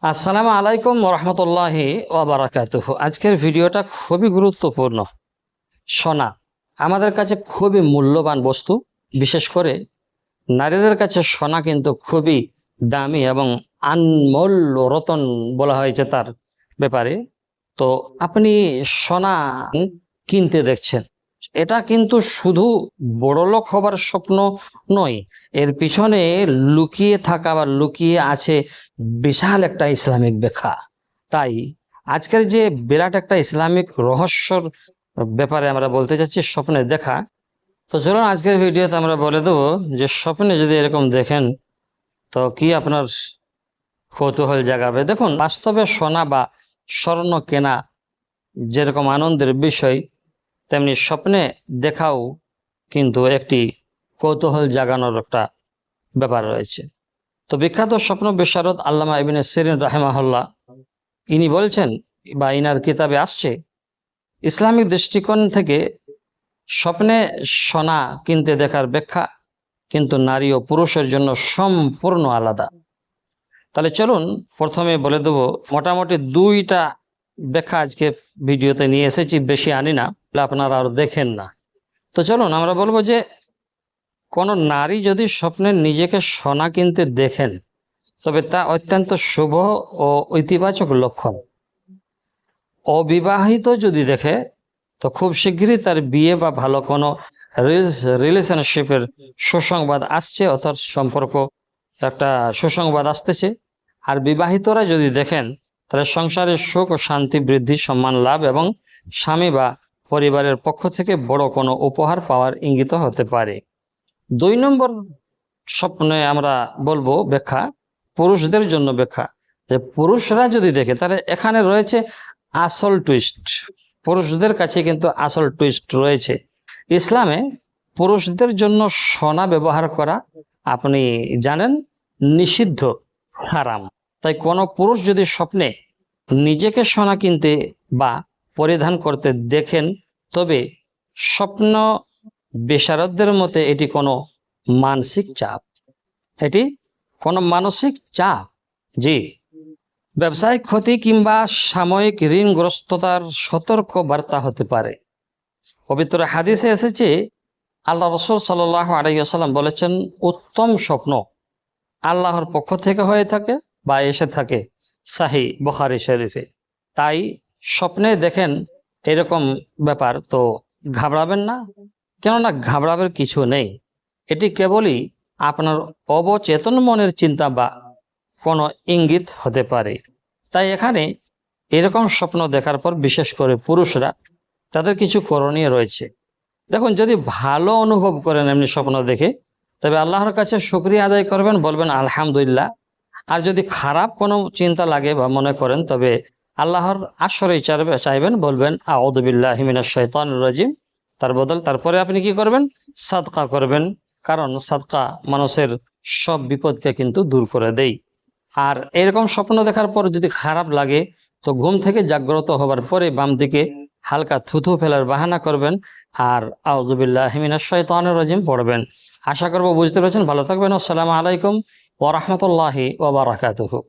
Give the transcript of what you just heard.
আসসালামু আলাইকুম ওরহমতুল্লাহি ওয়াবারাকাতুহু। আজকের ভিডিওটা খুবই গুরুত্বপূর্ণ। সোনা আমাদের কাছে খুবই মূল্যবান বস্তু, বিশেষ করে নারীদের কাছে সোনা কিন্তু খুবই দামি এবং আনমোল রতন বলা হয়েছে তার ব্যাপারে। তো আপনি সোনা কিনতে দেখছেন, এটা কিন্তু শুধু বড়লোক হবার স্বপ্ন নয়, এর পিছনে লুকিয়ে থাকা বা লুকিয়ে আছে বিশাল একটা ইসলামিক ব্যাখ্যা। তাই আজকের যে বিরাট একটা ইসলামিক রহস্যর ব্যাপারে আমরা বলতে চাচ্ছি, স্বপ্নে দেখা। তো চলুন আজকের ভিডিওতে আমরা বলে দেবো যে স্বপ্নে যদি এরকম দেখেন তো কি আপনার কৌতূহল জাগাবে। দেখুন, বাস্তবে সোনা বা স্বর্ণ কেনা যেরকম আনন্দের বিষয়, তেমনি স্বপ্নে দেখাও কিন্তু একটি কৌতূহল জাগানোর একটা ব্যাপার রয়েছে। তো বিখ্যাত স্বপ্ন বিশারদ আল্লামা ইবনে সিরিন রাহিমাহুল্লাহ ইনি বলছেন, বা ইনার কিতাবে আসছে, ইসলামিক দৃষ্টিকোণ থেকে স্বপ্নে সোনা কিনতে দেখার ব্যাখ্যা কিন্তু নারী ও পুরুষের জন্য সম্পূর্ণ আলাদা। তাহলে চলুন প্রথমে বলে দেবো, মোটামুটি দুইটা ব্যাখ্যা আজকে ভিডিওতে নিয়ে এসেছি, বেশি আনি না, আপনারা আর দেখেন না। তো চলুন আমরা বলবো যে কোনো নারী যদি স্বপ্নে নিজেকে সোনা কিনতে দেখেন তবে তা অত্যন্ত শুভ ও ইতিবাচক লক্ষণ। অবিবাহিত যদি দেখে তো খুব শীঘ্রই তার বিয়ে বা ভালো কোনো রিলেশনশিপের সুসংবাদ আসছে, অর্থাৎ সম্পর্ক একটা সুসংবাদ আসতেছে। আর বিবাহিতরা যদি দেখেন তাহলে সংসারের সুখ ও শান্তি বৃদ্ধি, সম্মান লাভ এবং স্বামী বা পরিবারের পক্ষ থেকে বড় কোনো উপহার পাওয়ার ইঙ্গিত হতে পারে। 2 নম্বর স্বপ্নে আমরা বলবো ব্যাখ্যা, পুরুষদের জন্য ব্যাখ্যা, যে পুরুষরা যদি দেখে তাহলে এখানে রয়েছে আসল টুইস্ট। পুরুষদের কাছে কিন্তু আসল টুইস্ট রয়েছে। ইসলামে পুরুষদের জন্য সোনা ব্যবহার করা আপনি জানেন নিষিদ্ধ, হারাম। তাই কোনো পুরুষ যদি স্বপ্নে নিজেকে সোনা কিনতে বা পরিধান করতে দেখেন তবে স্বপ্ন বিশারদদের মতে এটি কোনো মানসিক চাপ, এটি কোনো মানসিক চাপ, জি, ব্যবসায়িক ক্ষতি কিংবা সাময়িক ঋণগ্রস্ততার সতর্ক বার্তা হতে পারে। পবিত্র হাদিসে এসেছে, আল্লাহ রসুল সাল্লাল্লাহু আলাইহি ওয়াসাল্লাম বলেছেন, উত্তম স্বপ্ন আল্লাহর পক্ষ থেকে হয়ে থাকে বা এসে থাকে, সাহি বুখারী শরীফে। তাই স্বপ্নে দেখেন এরকম ব্যাপার তো ঘাবড়াবেন না, কেননা ঘাবড়াবার কিছু নেই। এটি কেবলই আপনার অবচেতন মনের চিন্তা বা কোনো ইঙ্গিত হতে পারে। তাই এখানে এরকম স্বপ্ন দেখার পর বিশেষ করে পুরুষরা, তাদের কিছু করণীয় রয়েছে। দেখুন, যদি ভালো অনুভব করেন এমনি স্বপ্ন দেখে তবে আল্লাহর কাছে শুকরিয়া আদায় করবেন, বলবেন আলহামদুলিল্লাহ। আর যদি খারাপ কোনো চিন্তা লাগে বা মনে করেন তবে আল্লাহর আশ্রয় চাইবেন, বলবেন আউযু বিল্লাহি মিনাশ শাইতানির রাজিম। তারপরে আপনি কি করবেন? সাদকা করবেন, কারণ সাদকা মানুষের সব বিপদকে কিন্তু দূর করে দেয়। আর এরকম স্বপ্ন দেখার পর যদি খারাপ লাগে তো ঘুম থেকে জাগ্রত হবার পরে বাম দিকে হালকা থুথু ফেলার বাহানা করবেন আর আউযু বিল্লাহি মিনাশ শাইতানির রাজিম পড়বেন। আশা করব বুঝতে পেরেছেন। ভালো থাকবেন। আসসালামু আলাইকুম ওয়া রাহমাতুল্লাহি ওয়া বারাকাতুহু।